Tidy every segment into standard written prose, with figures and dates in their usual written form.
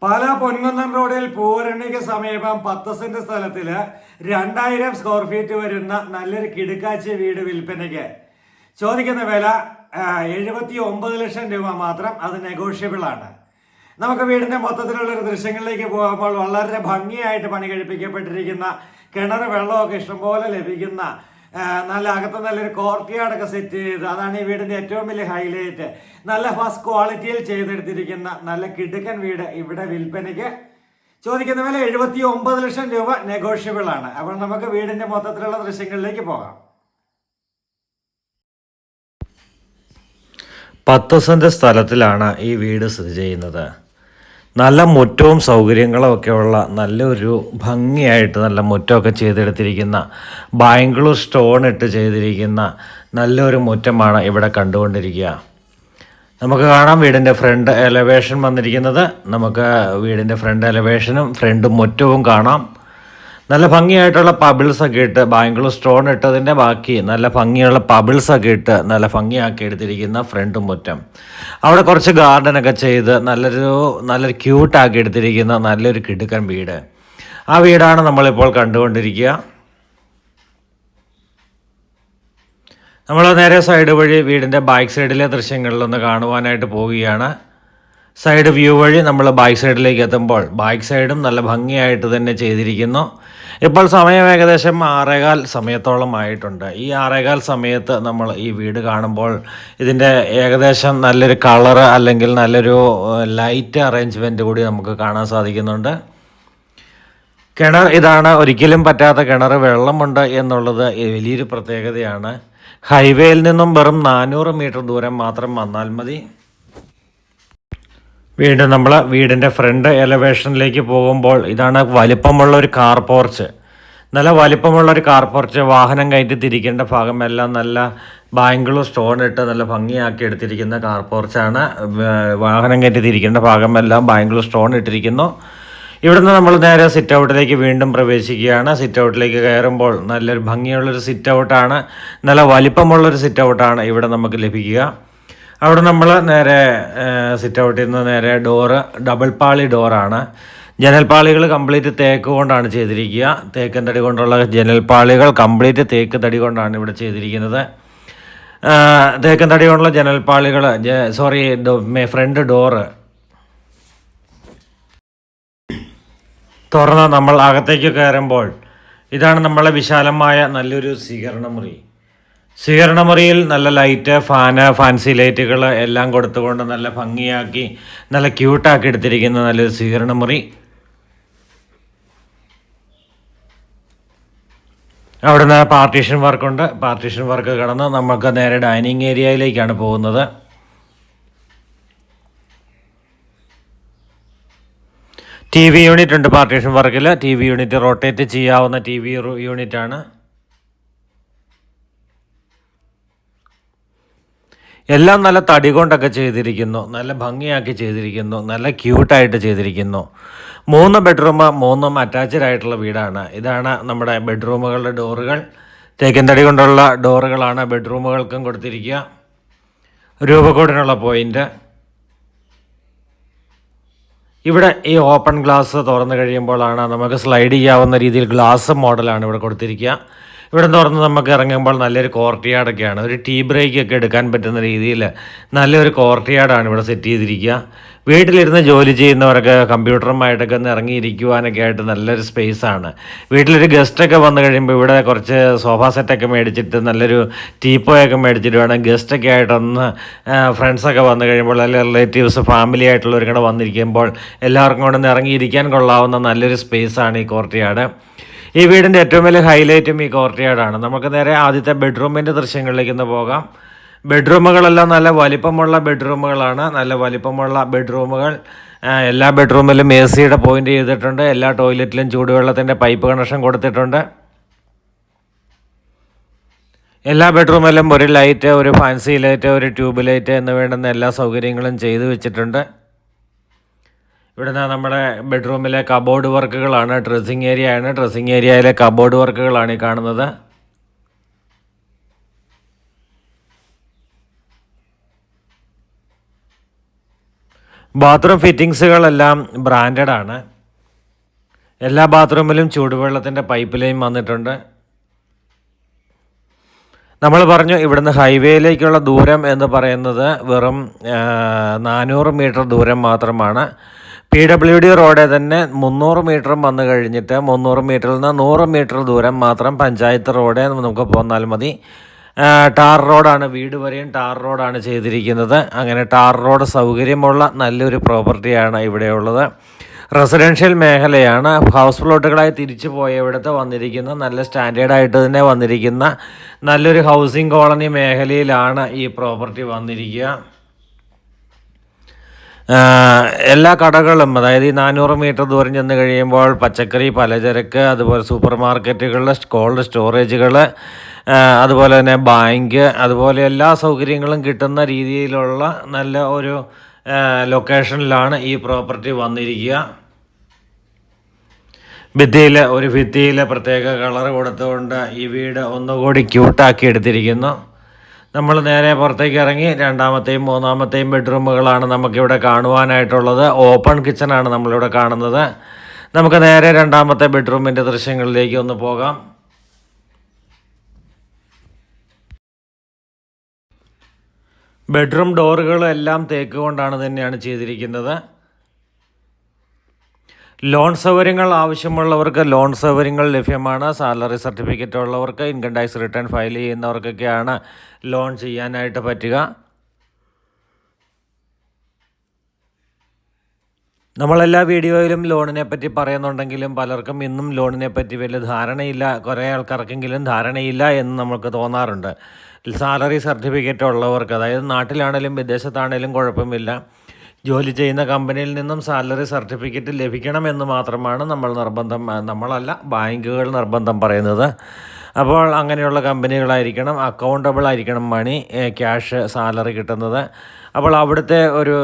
പാലാ പൊൻകുന്നം റോഡിൽ പൂരണിക്ക് സമീപം 10 saint സ്ഥലത്തില് 2000 square feet വരുന്ന നല്ലൊരു കിടുക്കാച്ചി വീട് വിൽപ്പനയ്ക്ക്. ചോദിക്കുന്ന വില 79 ലക്ഷം രൂപ മാത്രം. അത് നെഗോഷ്യബിൾ ആണ്. നമുക്ക് വീടിന്റെ മൊത്തത്തിലുള്ള ഒരു ദൃശ്യങ്ങളിലേക്ക് പോകുമ്പോൾ വളരെ ഭംഗിയായിട്ട് പണി കഴിപ്പിക്കപ്പെട്ടിരിക്കുന്ന, കിണർ വെള്ളമൊക്കെ ഇഷ്ടംപോലെ ലഭിക്കുന്ന, നല്ല അകത്ത് നല്ലൊരു കോർട്ടിയാടൊക്കെ സെറ്റ് ചെയ്ത്, അതാണ് ഈ വീടിന്റെ ഏറ്റവും വലിയ ഹൈലൈറ്റ്. നല്ല ഫസ്റ്റ് ക്വാളിറ്റിയിൽ ചെയ്തെടുത്തിരിക്കുന്ന നല്ല കിടുക്കൻ വീട് ഇവിടെ വിൽപ്പനയ്ക്ക്. ചോദിക്കുന്ന വില 79 ലക്ഷം രൂപ, നെഗോഷ്യബിൾ ആണ്. അപ്പോൾ നമുക്ക് വീടിന്റെ മൊത്തത്തിലുള്ള ദൃശ്യങ്ങളിലേക്ക് പോകാം. 10 സെന്റ് സ്ഥലത്തിലാണ് ഈ വീട് സ്ഥിതി ചെയ്യുന്നത്. നല്ല മുറ്റവും സൗകര്യങ്ങളും ഒക്കെ ഉള്ള നല്ലൊരു ഭംഗിയായിട്ട് നല്ല മുറ്റമൊക്കെ ചെയ്തെടുത്തിരിക്കുന്ന, ബാംഗ്ലൂർ സ്റ്റോൺ ഇട്ട് ചെയ്തിരിക്കുന്ന നല്ലൊരു മുറ്റമാണ് ഇവിടെ കണ്ടുകൊണ്ടിരിക്കുക. നമുക്ക് കാണാം വീടിൻ്റെ ഫ്രണ്ട് എലവേഷൻ വന്നിരിക്കുന്നത്. നമുക്ക് വീടിൻ്റെ ഫ്രണ്ട് എലവേഷനും ഫ്രണ്ട് മുറ്റവും കാണാം. നല്ല ഭംഗിയായിട്ടുള്ള പബിൾസൊക്കെ ഇട്ട്, ബാംഗ്ലൂർ സ്റ്റോൺ ഇട്ടതിൻ്റെ ബാക്കി നല്ല ഭംഗിയുള്ള പബിൾസൊക്കെ ഇട്ട് നല്ല ഭംഗിയാക്കി എടുത്തിരിക്കുന്ന ഫ്രണ്ട് മുറ്റം. അവിടെ കുറച്ച് ഗാർഡനൊക്കെ ചെയ്ത് നല്ലൊരു ക്യൂട്ടാക്കി എടുത്തിരിക്കുന്ന നല്ലൊരു കിടുക്കൻ വീട്. ആ വീടാണ് നമ്മളിപ്പോൾ കണ്ടുകൊണ്ടിരിക്കുക. നമ്മൾ നേരെ സൈഡ് വഴി വീടിൻ്റെ ബാക്ക് സൈഡിലെ ദൃശ്യങ്ങളിലൊന്ന് കാണുവാനായിട്ട് പോവുകയാണ്. സൈഡ് വ്യൂ വഴി നമ്മൾ ബാക്ക് സൈഡിലേക്ക് എത്തുമ്പോൾ ബാക്ക് സൈഡും നല്ല ഭംഗിയായിട്ട് തന്നെ ചെയ്തിരിക്കുന്നു. ഇപ്പോൾ സമയം ഏകദേശം 6:15 സമയത്തോളം ആയിട്ടുണ്ട്. ഈ 6:15 സമയത്ത് നമ്മൾ ഈ വീട് കാണുമ്പോൾ ഇതിൻ്റെ ഏകദേശം നല്ലൊരു കളറ് അല്ലെങ്കിൽ നല്ലൊരു ലൈറ്റ് അറേഞ്ച്മെൻറ്റ് കൂടി നമുക്ക് കാണാൻ സാധിക്കുന്നുണ്ട്. കിണർ ഇതാണ്, ഒരിക്കലും പറ്റാത്ത കിണർ, വെള്ളമുണ്ട് എന്നുള്ളത് വലിയൊരു പ്രത്യേകതയാണ്. ഹൈവേയിൽ നിന്നും വെറും 400 മീറ്റർ ദൂരം മാത്രം വന്നാൽ മതി. വീണ്ടും നമ്മൾ വീടിൻ്റെ ഫ്രണ്ട് എലവേഷനിലേക്ക് പോകുമ്പോൾ ഇതാണ് വലിപ്പമുള്ള ഒരു കാർ പോർച്ച്. നല്ല വലിപ്പമുള്ളൊരു കാർ പോർച്ച്. വാഹനം കയറ്റി തിരിക്കേണ്ട ഭാഗമെല്ലാം നല്ല ബാംഗ്ലൂർ സ്റ്റോൺ ഇട്ട് നല്ല ഭംഗിയാക്കി എടുത്തിരിക്കുന്ന കാർ പോർച്ചാണ്. വാഹനം കയറ്റി തിരിക്കേണ്ട ഭാഗമെല്ലാം ബാംഗ്ലൂർ സ്റ്റോൺ ഇട്ടിരിക്കുന്നു. ഇവിടുന്ന് നമ്മൾ നേരെ സിറ്റ് ഔട്ടിലേക്ക് വീണ്ടും പ്രവേശിക്കുകയാണ്. സിറ്റ് ഔട്ടിലേക്ക് കയറുമ്പോൾ നല്ലൊരു ഭംഗിയുള്ളൊരു സിറ്റ് ഔട്ടാണ്, നല്ല വലിപ്പമുള്ളൊരു സിറ്റ് ഔട്ടാണ് ഇവിടെ നമുക്ക് ലഭിക്കുക. അവിടെ നമ്മൾ നേരെ സിറ്റ് ഔട്ടിൽ നിന്ന് നേരെ ഡോറ് ഡബിൾ പാളി ഡോറാണ്. ജനൽപ്പാളികൾ കംപ്ലീറ്റ് തേക്ക് കൊണ്ടാണ് ചെയ്തിരിക്കുക. തേക്കൻ തടി കൊണ്ടുള്ള ജനൽപ്പാളികൾ കംപ്ലീറ്റ് തേക്ക് തടി കൊണ്ടാണ് ഇവിടെ ചെയ്തിരിക്കുന്നത്. തേക്കൻ തടി കൊണ്ടുള്ള ജനൽപ്പാളികൾ, ഫ്രണ്ട് ഡോറ് തുറന്ന് നമ്മൾ അകത്തേക്ക് കയറുമ്പോൾ ഇതാണ് നമ്മളെ വിശാലമായ നല്ലൊരു സ്വീകരണമുറിയിൽ നല്ല ലൈറ്റ്, ഫാൻസി ലൈറ്റുകൾ എല്ലാം കൊടുത്തുകൊണ്ട് നല്ല ഭംഗിയാക്കി നല്ല ക്യൂട്ടാക്കി എടുത്തിരിക്കുന്ന നല്ലൊരു സ്വീകരണമുറി. അവിടുന്ന് പാർട്ടീഷൻ വർക്കുണ്ട്. പാർട്ടീഷൻ വർക്ക് കടന്ന് നമുക്ക് നേരെ ഡൈനിങ് ഏരിയയിലേക്കാണ് പോകുന്നത്. TV യൂണിറ്റ് ഉണ്ട് പാർട്ടീഷൻ വർക്കിൽ. TV യൂണിറ്റ് റൊട്ടേറ്റ് ചെയ്യാവുന്ന TV യൂണിറ്റാണ്. എല്ലാം നല്ല തടി കൊണ്ടൊക്കെ ചെയ്തിരിക്കുന്നു, നല്ല ഭംഗിയാക്കി ചെയ്തിരിക്കുന്നു, നല്ല ക്യൂട്ടായിട്ട് ചെയ്തിരിക്കുന്നു. 3 ബെഡ്റൂം, 3 അറ്റാച്ച്ഡ് ആയിട്ടുള്ള വീടാണ്. ഇതാണ് നമ്മുടെ ബെഡ്റൂമുകളുടെ ഡോറുകൾ. തേക്കൻ തടി കൊണ്ടുള്ള ഡോറുകളാണ് ബെഡ്റൂമുകൾക്കും കൊടുത്തിരിക്കുക. രൂപക്കൂടിനുള്ള പോയിൻ്റ്. ഇവിടെ ഈ ഓപ്പൺ ഗ്ലാസ് തുറന്നു കഴിയുമ്പോഴാണ് നമുക്ക് സ്ലൈഡ് ചെയ്യാവുന്ന രീതിയിൽ ഗ്ലാസ് മോഡലാണ് ഇവിടെ കൊടുത്തിരിക്കുക. ഇവിടെ തുറന്ന് നമുക്ക് ഇറങ്ങുമ്പോൾ നല്ലൊരു കോർട്ടിയാടൊക്കെയാണ്. ഒരു ടീ ബ്രേക്കൊക്കെ എടുക്കാൻ പറ്റുന്ന രീതിയിൽ നല്ലൊരു കോർട്ടിയാടാണ് ഇവിടെ സെറ്റ് ചെയ്തിരിക്കുക. വീട്ടിലിരുന്ന് ജോലി ചെയ്യുന്നവരൊക്കെ കമ്പ്യൂട്ടറുമായിട്ടൊക്കെ ഒന്ന് ഇറങ്ങിയിരിക്കുവാനൊക്കെ ആയിട്ട് നല്ലൊരു സ്പേസാണ്. വീട്ടിലൊരു ഗസ്റ്റൊക്കെ വന്നു കഴിയുമ്പോൾ ഇവിടെ കുറച്ച് സോഫ സെറ്റൊക്കെ മേടിച്ചിട്ട് നല്ലൊരു ടീപ്പോയൊക്കെ മേടിച്ചിട്ട് വേണം ഗസ്റ്റൊക്കെ ആയിട്ടൊന്ന് ഫ്രണ്ട്സൊക്കെ വന്നു കഴിയുമ്പോൾ, അല്ലെങ്കിൽ റിലേറ്റീവ്സ്, ഫാമിലി ആയിട്ടുള്ളവരും കൂടെ വന്നിരിക്കുമ്പോൾ എല്ലാവർക്കും കൂടെ ഒന്ന് ഇറങ്ങിയിരിക്കാൻ കൊള്ളാവുന്ന നല്ലൊരു സ്പേസാണ് ഈ കോർട്ടിയാട്. ഈ വീടിൻ്റെ ഏറ്റവും വലിയ ഹൈലൈറ്റും ഈ കോർട്ടിയാടാണ്. നമുക്ക് നേരെ ആദ്യത്തെ ബെഡ്റൂമിൻ്റെ ദൃശ്യങ്ങളിലേക്ക് ഒന്ന് പോകാം. ബെഡ്റൂമുകളെല്ലാം നല്ല വലിപ്പമുള്ള ബെഡ്റൂമുകളാണ്. നല്ല വലിപ്പമുള്ള ബെഡ്റൂമുകൾ. എല്ലാ ബെഡ്റൂമിലും AC പോയിൻ്റ് ചെയ്തിട്ടുണ്ട്. എല്ലാ ടോയ്ലറ്റിലും ചൂടുവെള്ളത്തിൻ്റെ പൈപ്പ് കണക്ഷൻ കൊടുത്തിട്ടുണ്ട്. എല്ലാ ബെഡ്റൂമിലും ഒരു ലൈറ്റ്, ഒരു ഫാൻസി ലൈറ്റ്, ഒരു ട്യൂബ് ലൈറ്റ് എന്ന് വേണ്ടുന്ന എല്ലാ സൗകര്യങ്ങളും ചെയ്തു വെച്ചിട്ടുണ്ട്. ഇവിടുന്ന് നമ്മുടെ ബെഡ്റൂമിലെ കബോർഡ് വർക്കുകളാണ്. ഡ്രസ്സിങ് ഏരിയയാണ്. ഡ്രസ്സിങ് ഏരിയയിലെ കബോർഡ് വർക്കുകളാണ് ഈ കാണുന്നത്. ബാത്റൂം ഫിറ്റിങ്സുകളെല്ലാം ബ്രാൻഡഡ് ആണ്. എല്ലാ ബാത്റൂമിലും ചൂടുവെള്ളത്തിൻ്റെ പൈപ്പ് ലൈൻ വന്നിട്ടുണ്ട്. നമ്മൾ പറഞ്ഞു ഇവിടുന്ന് ഹൈവേയിലേക്കുള്ള ദൂരം എന്ന് പറയുന്നത് വെറും 400 മീറ്റർ ദൂരം മാത്രമാണ്. PWD റോഡിൽ തന്നെ 300 മീറ്ററും വന്നു കഴിഞ്ഞിട്ട് 300 മീറ്ററിൽ നിന്ന് 100 മീറ്റർ ദൂരം മാത്രം പഞ്ചായത്ത് റോഡ് നമുക്ക് പോന്നാൽ മതി. ടാർ റോഡാണ്, വീട് വരെയും ടാർ റോഡാണ് ചെയ്തിരിക്കുന്നത്. അങ്ങനെ ടാർ റോഡ് സൗകര്യമുള്ള നല്ലൊരു പ്രോപ്പർട്ടിയാണ് ഇവിടെയുള്ളത്. റെസിഡൻഷ്യൽ മേഖലയാണ്. ഹൗസ് പ്ലോട്ടുകളായി തിരിച്ചു പോയവിടുത്തെ വന്നിരിക്കുന്ന നല്ല സ്റ്റാൻഡേർഡായിട്ട് തന്നെ വന്നിരിക്കുന്ന നല്ലൊരു ഹൗസിംഗ് കോളനി മേഖലയിലാണ് ഈ പ്രോപ്പർട്ടി വന്നിരിക്കുക. എല്ലാ കടകളും, അതായത് ഈ 400 മീറ്റർ ദൂരം ചെന്ന് കഴിയുമ്പോൾ പച്ചക്കറി, പലചരക്ക്, അതുപോലെ സൂപ്പർ മാർക്കറ്റുകൾ, കോൾഡ് സ്റ്റോറേജുകൾ, അതുപോലെ തന്നെ ബാങ്ക്, അതുപോലെ എല്ലാ സൗകര്യങ്ങളും കിട്ടുന്ന രീതിയിലുള്ള നല്ല ഒരു ലൊക്കേഷനിലാണ് ഈ പ്രോപ്പർട്ടി വന്നിരിക്കുക. ഭിത്തിയിൽ പ്രത്യേക കളർ കൊടുത്തുകൊണ്ട് ഈ വീട് ഒന്നുകൂടി ക്യൂട്ടാക്കി എടുത്തിരിക്കുന്നു. നമ്മൾ നേരെ പുറത്തേക്ക് ഇറങ്ങി രണ്ടാമത്തെയും മൂന്നാമത്തെയും ബെഡ്റൂമുകളാണ് നമുക്കിവിടെ കാണുവാനായിട്ടുള്ളത്. ഓപ്പൺ കിച്ചണാണ് നമ്മളിവിടെ കാണുന്നത്. നമുക്ക് നേരെ രണ്ടാമത്തെ ബെഡ്റൂമിൻ്റെ ദൃശ്യങ്ങളിലേക്ക് ഒന്ന് പോകാം. ബെഡ്റൂം ഡോറുകളെല്ലാം തേക്ക് കൊണ്ടാണ് തന്നെയാണ് ചെയ്തിരിക്കുന്നത്. ലോൺ സൗകര്യങ്ങൾ ആവശ്യമുള്ളവർക്ക് ലോൺ സൗകര്യങ്ങൾ ലഭ്യമാണ്. സാലറി സർട്ടിഫിക്കറ്റ് ഉള്ളവർക്ക്, ഇൻകം ടാക്സ് റിട്ടേൺ ഫയൽ ചെയ്യുന്നവർക്കൊക്കെയാണ് ലോൺ ചെയ്യാനായിട്ട് പറ്റുക. നമ്മളെല്ലാ വീഡിയോയിലും ലോണിനെ പറ്റി പറയുന്നുണ്ടെങ്കിലും പലർക്കും ഇന്നും ലോണിനെ പറ്റി വലിയ ധാരണയില്ല. കുറേ ആൾക്കാർക്കെങ്കിലും ധാരണയില്ല എന്ന് നമുക്ക് തോന്നാറുണ്ട്. സാലറി സർട്ടിഫിക്കറ്റ് ഉള്ളവർക്ക്, അതായത് നാട്ടിലാണേലും വിദേശത്താണേലും കുഴപ്പമില്ല, ജോലി ചെയ്യുന്ന കമ്പനിയിൽ നിന്നും സാലറി സർട്ടിഫിക്കറ്റ് ലഭിക്കണമെന്ന് മാത്രമാണ് നമ്മളല്ല ബാങ്കുകൾ നിർബന്ധം പറയുന്നത്. അപ്പോൾ അങ്ങനെയുള്ള കമ്പനികളായിരിക്കണം, അക്കൗണ്ടബിൾ ആയിരിക്കണം മണി, ക്യാഷ് സാലറി കിട്ടുന്നത്. അപ്പോൾ അവിടുത്തെ ഒരു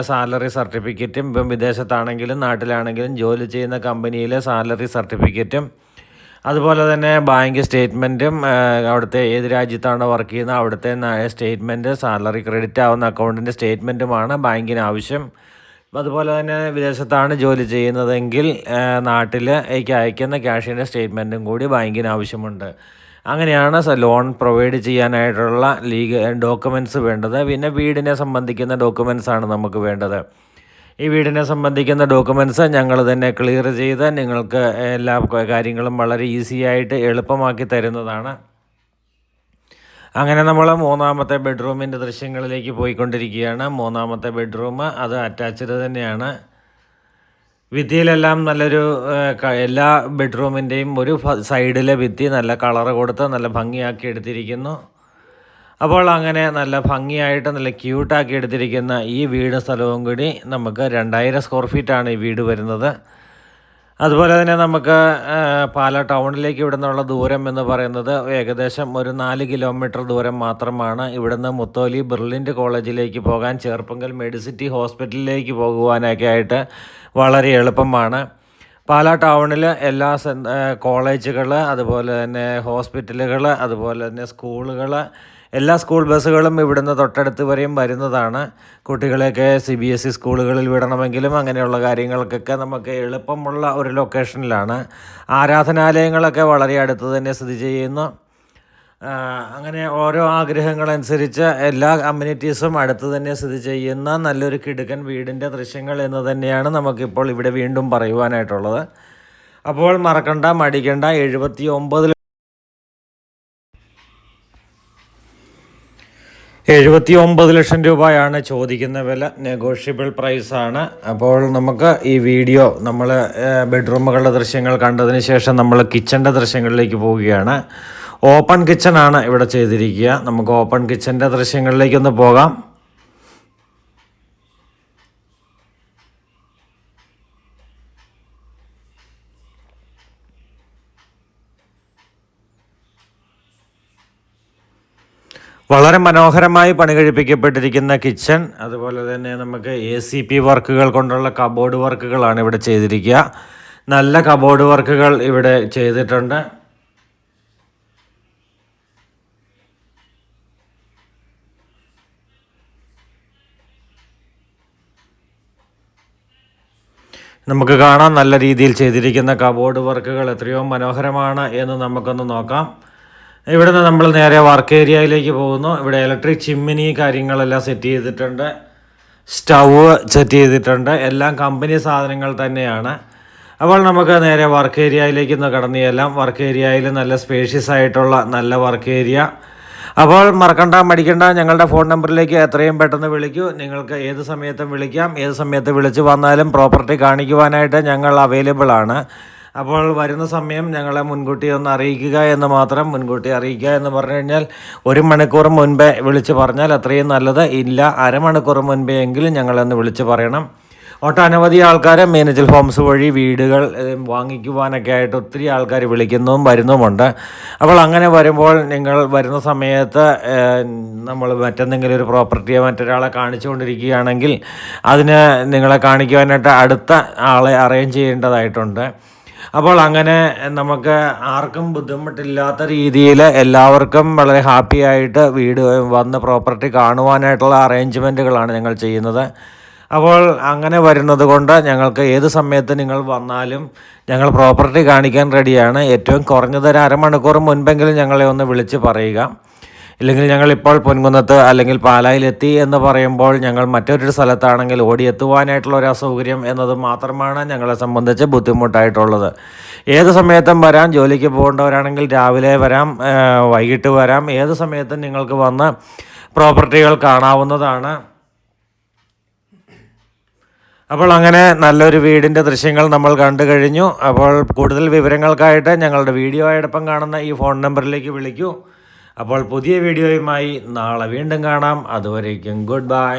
സാലറി സർട്ടിഫിക്കറ്റും, ഇപ്പം വിദേശത്താണെങ്കിലും നാട്ടിലാണെങ്കിലും ജോലി ചെയ്യുന്ന കമ്പനിയിലെ സാലറി സർട്ടിഫിക്കറ്റും, അതുപോലെ തന്നെ ബാങ്ക് സ്റ്റേറ്റ്മെൻറ്റും, അവിടുത്തെ ഏത് രാജ്യത്താണ് വർക്ക് ചെയ്യുന്നത് അവിടുത്തെ സ്റ്റേറ്റ്മെൻറ്റ്, സാലറി ക്രെഡിറ്റ് ആവുന്ന അക്കൗണ്ടിൻ്റെ സ്റ്റേറ്റ്മെൻറ്റുമാണ് ബാങ്കിന് ആവശ്യം. അതുപോലെ തന്നെ വിദേശത്താണ് ജോലി ചെയ്യുന്നതെങ്കിൽ നാട്ടിലേക്ക് അയക്കുന്ന ക്യാഷിൻ്റെ സ്റ്റേറ്റ്മെൻറ്റും കൂടി ബാങ്കിന് ആവശ്യമുണ്ട്. അങ്ങനെയാണ് ലോൺ പ്രൊവൈഡ് ചെയ്യാനായിട്ടുള്ള ഡോക്യുമെൻറ്റ്സ് വേണ്ടത്. പിന്നെ വീടിനെ സംബന്ധിക്കുന്ന ഡോക്യുമെൻറ്റ്സാണ് നമുക്ക് വേണ്ടത്. ഈ വീടിനെ സംബന്ധിക്കുന്ന ഡോക്യുമെൻറ്റ്സ് ഞങ്ങൾ തന്നെ ക്ലിയർ ചെയ്ത് നിങ്ങൾക്ക് എല്ലാ കാര്യങ്ങളും വളരെ ഈസി ആയിട്ട് എളുപ്പമാക്കി തരുന്നതാണ്. അങ്ങനെ നമ്മൾ മൂന്നാമത്തെ ബെഡ്റൂമിൻ്റെ ദൃശ്യങ്ങളിലേക്ക് പോയിക്കൊണ്ടിരിക്കുകയാണ്. മൂന്നാമത്തെ ബെഡ്റൂം അത് അറ്റാച്ച്ഡ് തന്നെയാണ്. ഭിത്തിയിലെല്ലാം നല്ലൊരു എല്ലാ ബെഡ്റൂമിൻ്റെയും ഒരു സൈഡിലെ ഭിത്തി നല്ല കളറ് കൊടുത്ത് നല്ല ഭംഗിയാക്കി എടുത്തിരിക്കുന്നു. അപ്പോൾ അങ്ങനെ നല്ല ഭംഗിയായിട്ട് നല്ല ക്യൂട്ടാക്കി എടുത്തിരിക്കുന്ന ഈ വീട് സ്ഥലവും കൂടി നമുക്ക് 2000 സ്ക്വയർ ഫീറ്റാണ് ഈ വീട് വരുന്നത്. അതുപോലെ തന്നെ നമുക്ക് പാലാ ടൗണിലേക്ക് ഇവിടെ നിന്നുള്ള ദൂരം എന്ന് പറയുന്നത് ഏകദേശം ഒരു 4 കിലോമീറ്റർ ദൂരം മാത്രമാണ്. ഇവിടുന്ന് മുത്തോലി ബെർലിൻഡ് കോളേജിലേക്ക് പോകാൻ, ചേർപ്പങ്കൽ മെഡിസിറ്റി ഹോസ്പിറ്റലിലേക്ക് പോകുവാനൊക്കെ ആയിട്ട് വളരെ എളുപ്പമാണ്. പാലാ ടൗണിൽ എല്ലാ കോളേജുകൾ, അതുപോലെ തന്നെ ഹോസ്പിറ്റലുകൾ, അതുപോലെ തന്നെ സ്കൂളുകൾ, എല്ലാ സ്കൂൾ ബസ്സുകളും ഇവിടുന്ന് തൊട്ടടുത്ത് വരെയും വരുന്നതാണ്. കുട്ടികളെയൊക്കെ CBSE സ്കൂളുകളിൽ വിടണമെങ്കിലും അങ്ങനെയുള്ള കാര്യങ്ങൾക്കൊക്കെ നമുക്ക് എളുപ്പമുള്ള ഒരു ലൊക്കേഷനിലാണ്. ആരാധനാലയങ്ങളൊക്കെ വളരെ അടുത്ത് തന്നെ സ്ഥിതി ചെയ്യുന്നു. അങ്ങനെ ഓരോ ആഗ്രഹങ്ങളനുസരിച്ച് എല്ലാ അമ്യൂണിറ്റീസും അടുത്ത് തന്നെ സ്ഥിതി ചെയ്യുന്ന നല്ലൊരു കിടുക്കൻ വീടിൻ്റെ ദൃശ്യങ്ങൾ എന്ന് തന്നെയാണ് നമുക്കിപ്പോൾ ഇവിടെ വീണ്ടും പറയുവാനായിട്ടുള്ളത്. അപ്പോൾ മറക്കണ്ട, മടിക്കണ്ട. 79 ലക്ഷം രൂപയാണ് ചോദിക്കുന്ന വില. നെഗോഷ്യബിൾ പ്രൈസാണ്. അപ്പോൾ നമുക്ക് ഈ വീഡിയോ നമ്മൾ ബെഡ്റൂമുകളുടെ ദൃശ്യങ്ങൾ കണ്ടതിന് ശേഷം നമ്മൾ കിച്ചൻ്റെ ദൃശ്യങ്ങളിലേക്ക് പോവുകയാണ്. ഓപ്പൺ കിച്ചണാണ് ഇവിടെ ചെയ്തിരിക്കുക. നമുക്ക് ഓപ്പൺ കിച്ചൻ്റെ ദൃശ്യങ്ങളിലേക്കൊന്ന് പോകാം. വളരെ മനോഹരമായി പണി കഴിപ്പിക്കപ്പെട്ടിരിക്കുന്ന കിച്ചൺ, അതുപോലെ തന്നെ നമുക്ക് ACP വർക്കുകൾ കൊണ്ടുള്ള കബോർഡ് വർക്കുകളാണ് ഇവിടെ ചെയ്തിരിക്കുക. നല്ല കബോർഡ് വർക്കുകൾ ഇവിടെ ചെയ്തിട്ടുണ്ട്. നമുക്ക് കാണാം നല്ല രീതിയിൽ ചെയ്തിരിക്കുന്ന കബോർഡ് വർക്കുകൾ എത്രയോ മനോഹരമാണ് എന്ന് നമുക്കൊന്ന് നോക്കാം. ഇവിടുന്ന് നമ്മൾ നേരെ വർക്ക് ഏരിയയിലേക്ക് പോകുന്നു. ഇവിടെ ഇലക്ട്രിക് ചിമ്മിനി കാര്യങ്ങളെല്ലാം സെറ്റ് ചെയ്തിട്ടുണ്ട്, സ്റ്റൗവ് സെറ്റ് ചെയ്തിട്ടുണ്ട്, എല്ലാം കമ്പനി സാധനങ്ങൾ തന്നെയാണ്. അപ്പോൾ നമുക്ക് നേരെ വർക്ക് ഏരിയയിലേക്ക് ഒന്ന് കടന്നു ചെല്ലാം. വർക്ക് ഏരിയയിൽ നല്ല സ്പേഷ്യസ് ആയിട്ടുള്ള നല്ല വർക്ക് ഏരിയ. അപ്പോൾ മറക്കണ്ട, മടിക്കണ്ട, ഞങ്ങളുടെ ഫോൺ നമ്പറിലേക്ക് എത്രയും പെട്ടെന്ന് വിളിക്കൂ. നിങ്ങൾക്ക് ഏത് സമയത്തും വിളിക്കാം. ഏത് സമയത്ത് വിളിച്ച് വന്നാലും പ്രോപ്പർട്ടി കാണിക്കുവാനായിട്ട് ഞങ്ങൾ അവൈലബിൾ ആണ്. അപ്പോൾ വരുന്ന സമയം ഞങ്ങളെ മുൻകൂട്ടി ഒന്ന് അറിയിക്കുക എന്ന് മാത്രം. മുൻകൂട്ടി അറിയിക്കുക എന്ന് പറഞ്ഞു കഴിഞ്ഞാൽ 1 മണിക്കൂർ മുൻപേ വിളിച്ച് പറഞ്ഞാൽ അത്രയും നല്ലത്. ഇല്ല, അരമണിക്കൂർ മുൻപേ എങ്കിലും ഞങ്ങളൊന്ന് വിളിച്ച് പറയണം. ഒട്ടനവധി ആൾക്കാർ മീനച്ചിൽ ഹോംസ് വഴി വീടുകൾ വാങ്ങിക്കുവാനൊക്കെ ആയിട്ട് ഒത്തിരി ആൾക്കാർ വിളിക്കുന്നതും വരുന്നുമുണ്ട്. അപ്പോൾ അങ്ങനെ വരുമ്പോൾ നിങ്ങൾ വരുന്ന സമയത്ത് നമ്മൾ മറ്റെന്തെങ്കിലും ഒരു പ്രോപ്പർട്ടിയോ മറ്റൊരാളെ കാണിച്ചുകൊണ്ടിരിക്കുകയാണെങ്കിൽ അതിന് നിങ്ങളെ കാണിക്കുവാനായിട്ട് അടുത്ത ആളെ അറേഞ്ച് ചെയ്യേണ്ടതായിട്ടുണ്ട്. അപ്പോൾ അങ്ങനെ നമുക്ക് ആർക്കും ബുദ്ധിമുട്ടില്ലാത്ത രീതിയിൽ എല്ലാവർക്കും വളരെ ഹാപ്പി ആയിട്ട് വീട് വന്ന് പ്രോപ്പർട്ടി കാണുവാനായിട്ടുള്ള അറേഞ്ച്മെൻറ്റുകളാണ് ഞങ്ങൾ ചെയ്യുന്നത്. അപ്പോൾ അങ്ങനെ വരുന്നത് കൊണ്ട് ഞങ്ങൾക്ക് ഏത് സമയത്ത് നിങ്ങൾ വന്നാലും ഞങ്ങൾ പ്രോപ്പർട്ടി കാണിക്കാൻ റെഡിയാണ്. ഏറ്റവും കുറഞ്ഞത് ഒരു അരമണിക്കൂർ മുൻപെങ്കിലും ഞങ്ങളെ ഒന്ന് വിളിച്ച് പറയുക. ഇല്ലെങ്കിൽ ഞങ്ങളിപ്പോൾ പൊൻകുന്നത്ത് അല്ലെങ്കിൽ പാലായിലെത്തി എന്ന് പറയുമ്പോൾ ഞങ്ങൾ മറ്റൊരു സ്ഥലത്താണെങ്കിൽ ഓടിയെത്തുവാനായിട്ടുള്ള ഒരു അസൗകര്യം എന്നത് മാത്രമാണ് ഞങ്ങളെ സംബന്ധിച്ച് ബുദ്ധിമുട്ടായിട്ടുള്ളത്. ഏത് സമയത്തും വരാം. ജോലിക്ക് പോകേണ്ടവരാണെങ്കിൽ രാവിലെ വരാം, വൈകിട്ട് വരാം. ഏത് സമയത്തും നിങ്ങൾക്ക് വന്ന് പ്രോപ്പർട്ടികൾ കാണാവുന്നതാണ്. അപ്പോൾ അങ്ങനെ നല്ലൊരു വീടിൻ്റെ ദൃശ്യങ്ങൾ നമ്മൾ കണ്ടു കഴിഞ്ഞു. അപ്പോൾ കൂടുതൽ വിവരങ്ങൾക്കായിട്ട് ഞങ്ങളുടെ വീഡിയോയോടൊപ്പം കാണുന്ന ഈ ഫോൺ നമ്പറിലേക്ക് വിളിക്കൂ. അപ്പോൾ പുതിയ വീഡിയോയുമായി നാളെ വീണ്ടും കാണാം. അതുവരേക്കും ഗുഡ് ബൈ.